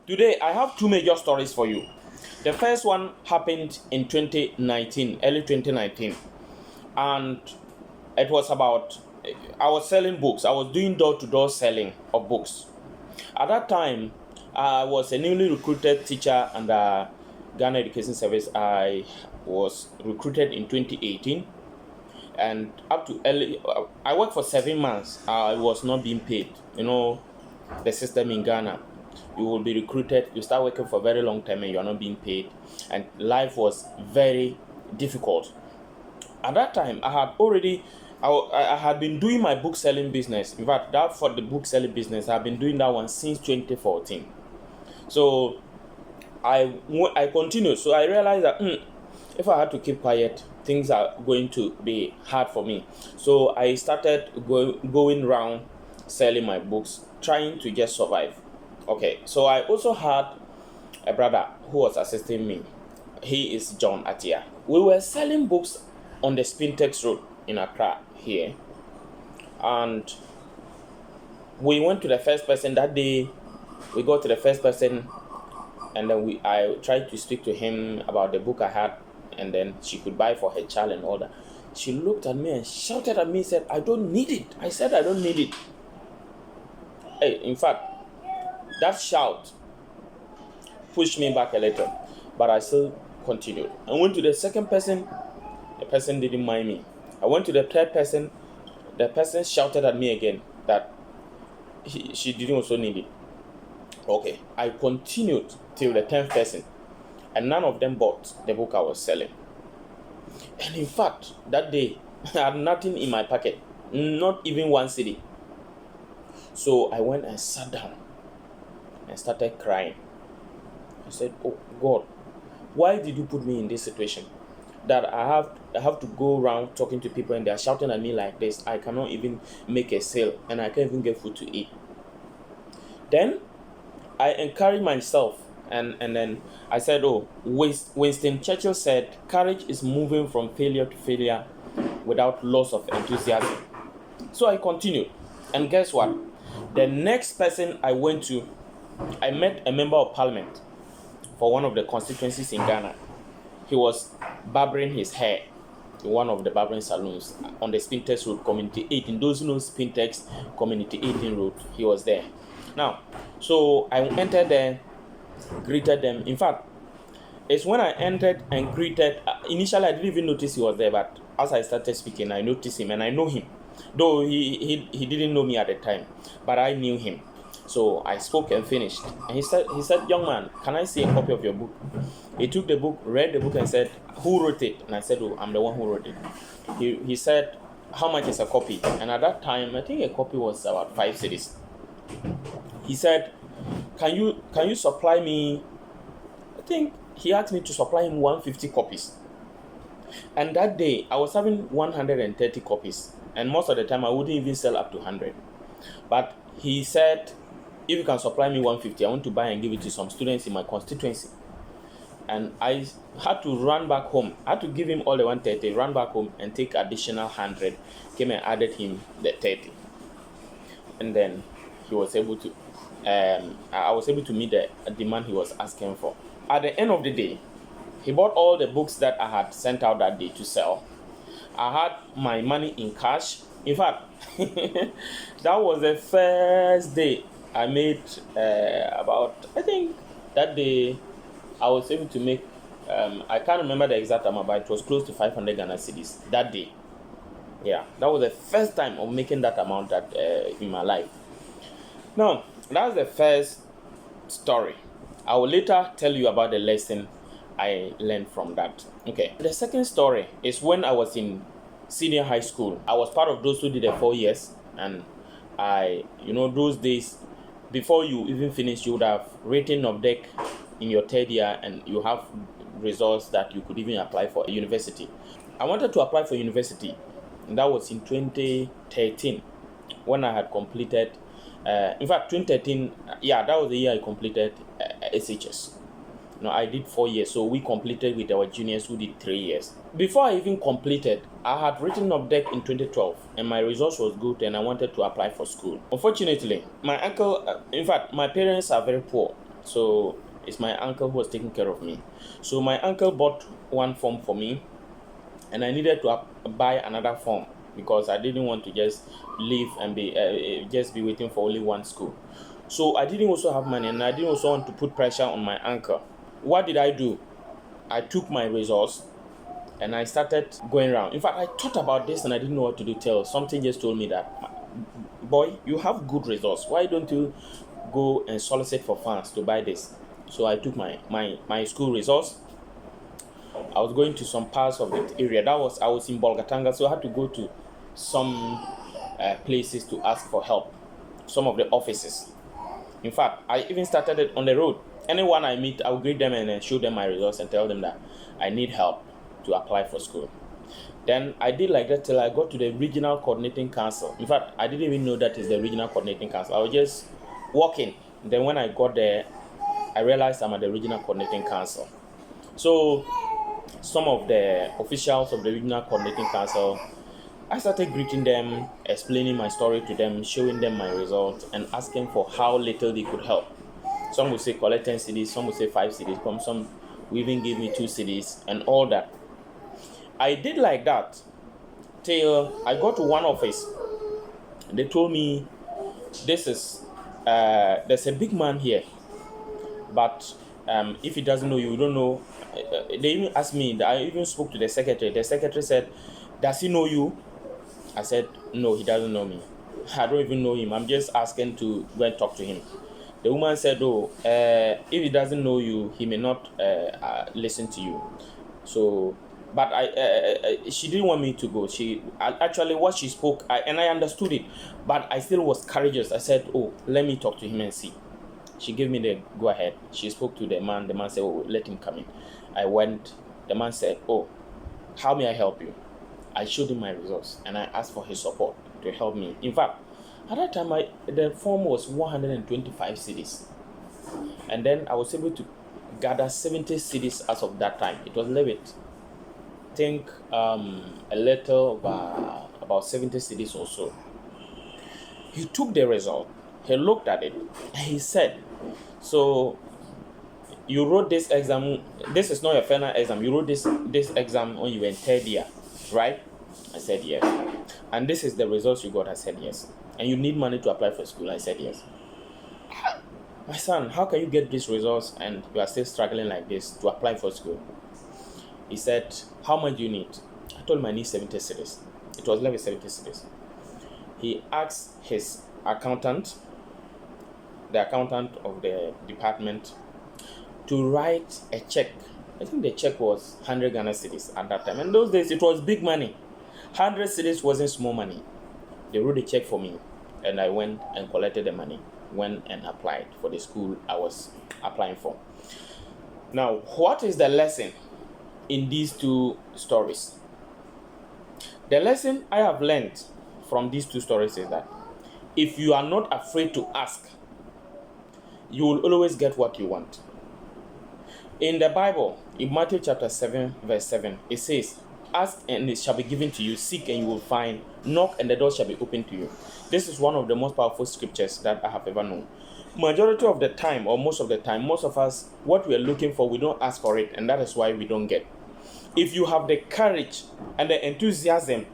Today, I have two major stories for you. The first one happened in 2019, early 2019, and it was about I was selling books. I was doing door-to-door selling of books. At that time, I was a newly recruited teacher under Ghana Education Service. I was recruited in 2018, and up to early, I worked for 7 months. I was not being paid. The system in Ghana. You will be recruited, you start working for a very long time and you are not being paid. And life was very difficult. At that time, I had been doing my book selling business. In fact, that for the book selling business, I've been doing that one since 2014. So I continued. So I realized that if I had to keep quiet, things are going to be hard for me. So I started going around selling my books, trying to just survive. Okay, so I also had a brother who was assisting me. He is John Atia. We were selling books on the Spintex Road in Accra here. And we went to the first person that day. We got to the first person, and then I tried to speak to him about the book I had, and then she could buy for her child and all that. She looked at me and shouted at me and said, "I don't need it." I said, "I don't need it." Hey, in fact, that shout pushed me back a little, but I still continued. I went to the second person, the person didn't mind me. I went to the third person, the person shouted at me again that she didn't also need it. Okay, I continued till the 10th person, and none of them bought the book I was selling. And in fact, that day, I had nothing in my pocket, not even one cedi. So I went and sat down and started crying. I said, "Oh God, why did you put me in this situation? That I have to go around talking to people and they are shouting at me like this. I cannot even make a sale and I can't even get food to eat." Then I encouraged myself and then I said, "Oh, Winston Churchill said, courage is moving from failure to failure without loss of enthusiasm." So I continued. And guess what? The next person I went to, I met a member of parliament for one of the constituencies in Ghana. He was barbering his hair in one of the barbering salons on the Spintex Road, Community 18. Those who know Spintex, Community 18 Road, he was there. Now, so I entered there, greeted them. In fact, it's when I entered and greeted, initially I didn't even notice he was there, but as I started speaking, I noticed him and I know him. Though he didn't know me at the time, but I knew him. So I spoke and finished. And he said, "Young man, can I see a copy of your book?" He took the book, read the book and said, "Who wrote it?" And I said, "Oh, I'm the one who wrote it." He said, "How much is a copy?" And at that time, I think a copy was about 5 cedis. He said, Can you supply me?" I think he asked me to supply him 150 copies. And that day, I was having 130 copies. And most of the time, I wouldn't even sell up to 100. But he said, "If you can supply me 150, I want to buy and give it to some students in my constituency." And I had to run back home. I had to give him all the 130, run back home and take additional 100. Came and added him the 30. And then he was able to, I was able to meet the demand he was asking for. At the end of the day, he bought all the books that I had sent out that day to sell. I had my money in cash. In fact, that was the first day I made about, I think that day I was able to make, I can't remember the exact amount, but it was close to 500 Ghana cedis that day. Yeah, that was the first time of making that amount that in my life. Now, that's the first story. I will later tell you about the lesson I learned from that. Okay. The second story is when I was in senior high school. I was part of those who did the 4 years, and those days, before you even finish, you would have written object in your third year, and you have results that you could even apply for a university. I wanted to apply for university, and that was in 2013 when I had completed. In fact, 2013, that was the year I completed SHS. I did 4 years, so we completed with our juniors who did 3 years. Before I even completed, I had written object in 2012, and my results was good, and I wanted to apply for school. Unfortunately, my uncle, in fact, my parents are very poor. So it's my uncle who was taking care of me. So my uncle bought one form for me, and I needed to buy another form because I didn't want to just leave and be waiting for only one school. So I didn't also have money, and I didn't also want to put pressure on my uncle. What did I do? I took my results and I started going around. In fact, I thought about this and I didn't know what to do till something just told me that, boy, you have good results. Why don't you go and solicit for funds to buy this? So I took my school results. I was going to some parts of the area. I was in Bolgatanga, so I had to go to some places to ask for help, some of the offices. In fact, I even started it on the road. Anyone I meet, I'll greet them and then show them my results and tell them that I need help to apply for school. Then I did like that till I got to the regional coordinating council. In fact, I didn't even know that is the regional coordinating council. I was just walking. Then when I got there, I realized I'm at the regional coordinating council. So some of the officials of the regional coordinating council, I started greeting them, explaining my story to them, showing them my results, and asking for how little they could help. Some would say collect 10 cedis, some would say 5 cedis, some would even give me 2 cedis and all that. I did like that till I got to one office. They told me, there's a big man here, but if he doesn't know you, you don't know. They even asked me, I even spoke to the secretary. The secretary said, does he know you? I said, no, he doesn't know me. I don't even know him. I'm just asking to go and talk to him. The woman said, if he doesn't know you, he may not listen to you. So, but she didn't want me to go. She actually, what she spoke, and I understood it, but I still was courageous. I said, let me talk to him and see. She gave me the go ahead. She spoke to the man. The man said, let him come in. I went. The man said, how may I help you? I showed him my results and I asked for his support to help me. In fact, at that time, the form was 125 cedis. And then I was able to gather 70 cedis as of that time. It was a little bit, I think a little about 70 cedis or so. He took the result. He looked at it and he said, so you wrote this exam. This is not your final exam. You wrote this exam when you were in third year, right? I said yes. And this is the results you got. I said yes. And you need money to apply for school. I said yes. My son, how can you get these results and you are still struggling like this to apply for school? He said, how much do you need? I told him I need 70 cedis. It was level 70 cedis. He asked his accountant, the accountant of the department, to write a check. I think the check was 100 Ghana cedis at that time. And those days, it was big money. 100 cedis wasn't small money. They wrote a check for me, and I went and collected the money, went and applied for the school I was applying for. Now, what is the lesson in these two stories? The lesson I have learned from these two stories is that if you are not afraid to ask, you will always get what you want. In the Bible, in Matthew chapter 7, verse 7, it says, ask and it shall be given to you, seek and you will find, knock and the door shall be opened to you. This is one of the most powerful scriptures that I have ever known. Majority of the time, or most of the time, most of us, what we are looking for, we don't ask for it, and that is why we don't get. If you have the courage and the enthusiasm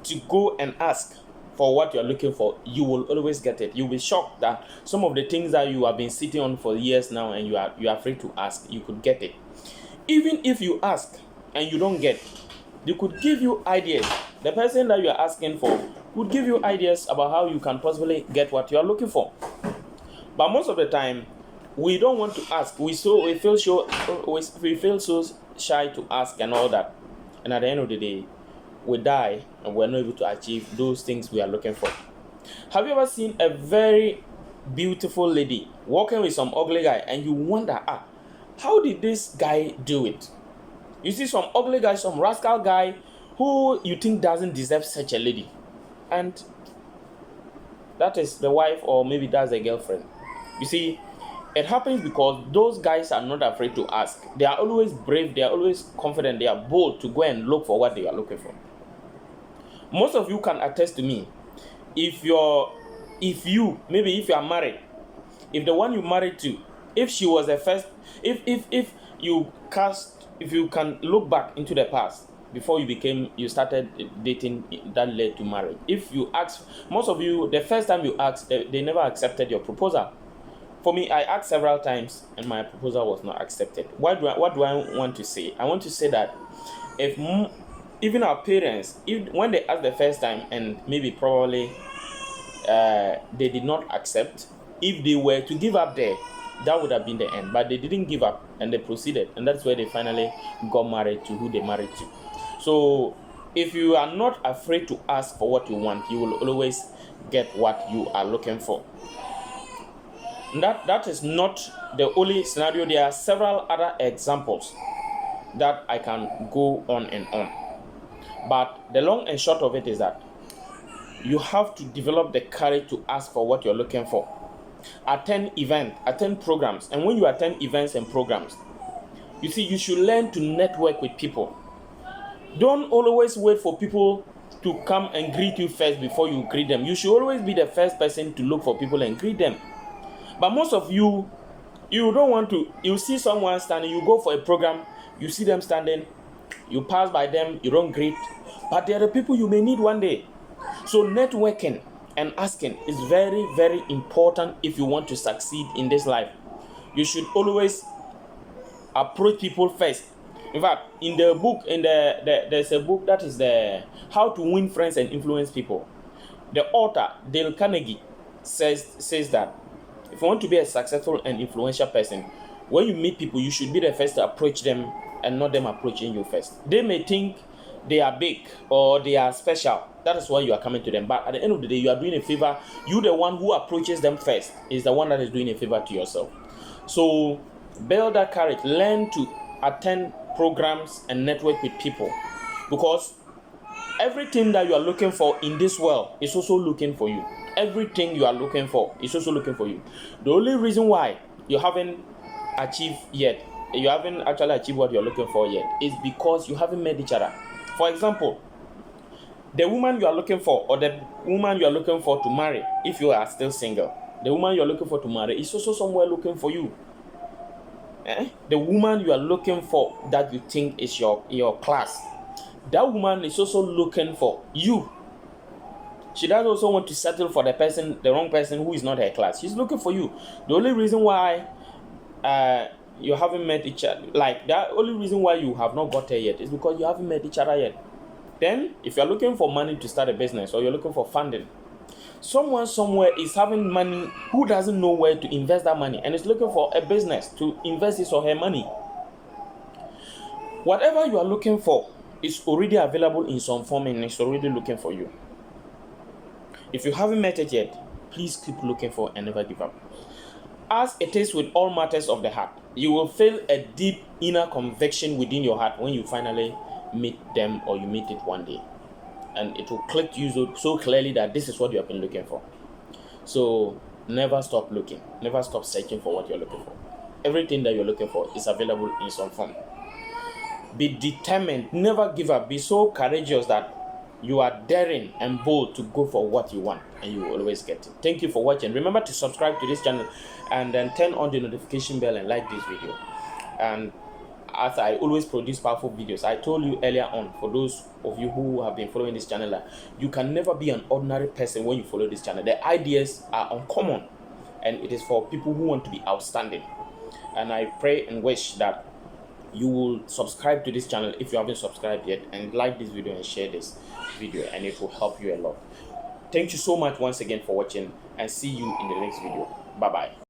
to go and ask for what you're looking for, you will always get it. You'll be shocked that some of the things that you have been sitting on for years now and you are afraid to ask, you could get it. Even if you ask and you don't get, they could give you ideas. The person that you are asking for could give you ideas about how you can possibly get what you are looking for. But most of the time, we don't want to ask. We feel so shy to ask and all that. And at the end of the day, we die and we're not able to achieve those things we are looking for. Have you ever seen a very beautiful lady walking with some ugly guy and you wonder, how did this guy do it? You see some ugly guy, some rascal guy who you think doesn't deserve such a lady. And that is the wife, or maybe that's the girlfriend. You see, it happens because those guys are not afraid to ask. They are always brave, they are always confident, they are bold to go and look for what they are looking for. Most of you can attest to me. If you are married, if the one you married to If she was the first, if you can look back into the past before you started dating that led to marriage. If you ask, most of you, the first time you asked, they never accepted your proposal. For me, I asked several times and my proposal was not accepted. What do I want to say? I want to say that if even our parents, when they asked the first time and maybe probably they did not accept, if they were to give up there, that would have been the end. But they didn't give up and they proceeded, and that's where they finally got married to who they married to. So if you are not afraid to ask for what you want, you will always get what you are looking for. That is not the only scenario. There are several other examples that I can go on and on. But the long and short of it is that you have to develop the courage to ask for what you're looking for. Attend programs. And when you attend events and programs, you see, you should learn to network with people. Don't always wait for people to come and greet you first before you greet them. You should always be the first person to look for people and greet them. But most of you don't want to. You see someone standing, you go for a program, you see them standing, you pass by them, you don't greet. But they are the people you may need one day. So networking and asking is very, very important if you want to succeed in this life. You should always approach people first. In fact, in the book, there's a book that is the How to Win Friends and Influence People. The author, Dale Carnegie, says that if you want to be a successful and influential person, when you meet people, you should be the first to approach them and not them approaching you first. They may think they are big or they are special. That is why you are coming to them. But at the end of the day, you are doing a favor. You, the one who approaches them first, is the one that is doing a favor to yourself. So build that courage. Learn to attend programs and network with people, because everything that you are looking for in this world is also looking for you. Everything you are looking for is also looking for you. The only reason why you haven't achieved yet, you haven't actually achieved what you're looking for yet, is because you haven't met each other. For example, the woman you are looking for, or the woman you are looking for to marry, if you are still single, the woman you are looking for to marry is also somewhere looking for you. The woman you are looking for that you think is your class, that woman is also looking for you. She does also want to settle for the wrong person who is not her class. She's looking for you. The only reason why you haven't met each other, like the only reason why you have not got her yet, is because you haven't met each other yet. Then, if you're looking for money to start a business, or you're looking for funding, someone somewhere is having money who doesn't know where to invest that money and is looking for a business to invest his or her money. Whatever you are looking for is already available in some form and it's already looking for you. If you haven't met it yet, please keep looking for and never give up. As it is with all matters of the heart, you will feel a deep inner conviction within your heart when you finally meet them, or you meet it one day. And it will click to you so clearly that this is what you have been looking for. So never stop looking. Never stop searching for what you're looking for. Everything that you're looking for is available in some form. Be determined. Never give up. Be so courageous that you are daring and bold to go for what you want, and you will always get it. Thank you for watching. Remember to subscribe to this channel and then turn on the notification bell and like this video. And as I always produce powerful videos, I told you earlier on, for those of you who have been following this channel, that you can never be an ordinary person when you follow this channel. The ideas are uncommon, and it is for people who want to be outstanding. And I pray and wish that you will subscribe to this channel if you haven't subscribed yet, and like this video and share this video, and it will help you a lot. Thank you so much once again for watching, and see you in the next video. Bye bye.